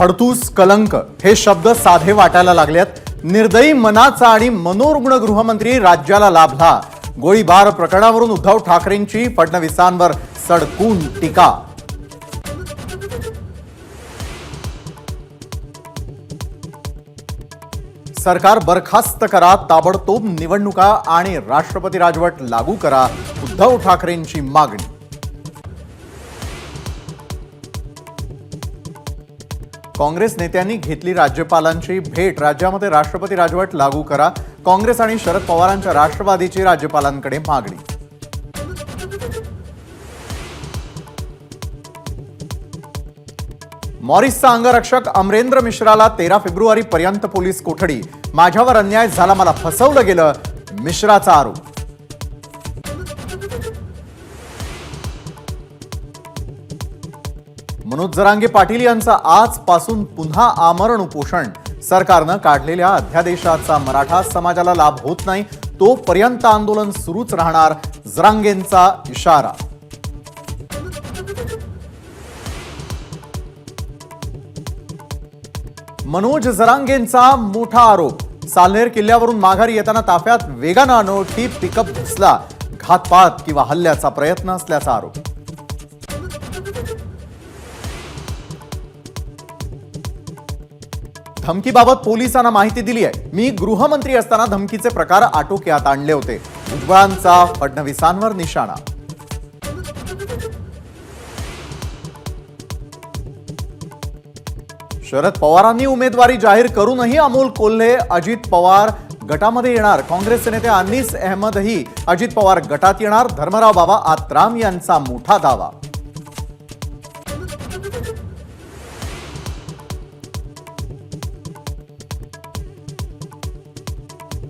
फडतूस, कलंक हे शब्द साधे वाटायला लागलेत। निर्दयी मनाचा आणि मनोरुग्ण गृहमंत्री राज्याला लाभला। गोळीबार प्रकरणावरून उद्धव ठाकरेंची फडणवीसांवर सडकून टीका। सरकार बरखास्त करा, ताबडतोब निवडणुका आणि राष्ट्रपती राजवट लागू करा, उद्धव ठाकरेंची मागणी। काँग्रेस नेत्यांनी घेतली राज्यपालांची भेट। राज्यामध्ये राष्ट्रपती राजवट लागू करा, काँग्रेस आणि शरद पवारांच्या राष्ट्रवादीची राज्यपालांकडे मागणी। मॉरिसचा अंगरक्षक अमरेंद्र मिश्राला 13 फेब्रुवारीपर्यंत पोलीस कोठडी। माझ्यावर अन्याय झाला, मला फसवलं गेलं, मिश्राचा आरोप। मनोज जरांगे पाटील यांचा आजपासून पुन्हा आमरण उपोषण। सरकारनं काढलेल्या अध्यादेशाचा मराठा समाजाला लाभ होत नाही, तोपर्यंत आंदोलन सुरूच राहणार, जरांगेंचा इशारा। मनोज जरांगेंचा मोठा आरोप। साल्हेर किल्ल्यावरून माघारी येताना ताफ्यात वेगानं अनोळखी पिकअप घुसला, घातपात किंवा हल्ल्याचा प्रयत्न असल्याचा आरोप। धमकीबाबत पोलिसांना माहिती दिली आहे। मी गृहमंत्री असताना धमकीचे प्रकार आटोक्यात आणले होते, भुजबळांचा फडणवीसांवर निशाणा। शरद पवारांनी उमेदवारी जाहीर करूनही अमोल कोल्हे अजित पवार गटामध्ये येणार। काँग्रेसचे नेते अनीस अहमदही अजित पवार गटात येणार, धर्मराव बाबा आत्राम यांचा मोठा दावा।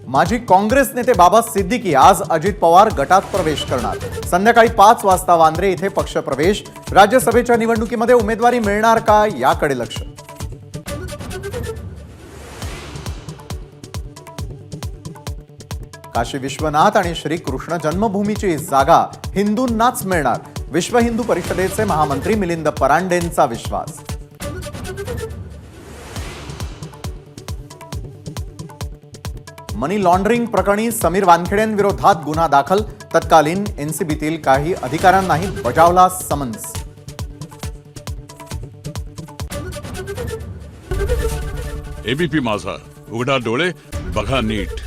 माजी काँग्रेस नेते बाबा सिद्दीकी आज अजित पवार गटात प्रवेश करणार। संध्याकाळी 5 वाजता वांद्रे इथे पक्ष प्रवेश। राज्यसभेच्या निवडणुकीमध्ये उमेदवारी मिळणार का, याकडे लक्ष। काशी विश्वनाथ आणि श्री कृष्ण जन्मभूमीची जागा हिंदूंनाच मिळणार, विश्व हिंदू परिषदेचे महामंत्री मिलिंद परांडेंचा विश्वास। मनी लॉन्ड्रिंग प्रकरणी समीर वानखेडेंविरोधात गुन्हा दाखल। तत्कालीन एनसीबीतील काही अधिकाऱ्यांनाही बजावला समन्स। एबीपी माझा, उघडा डोळे बघा नीट।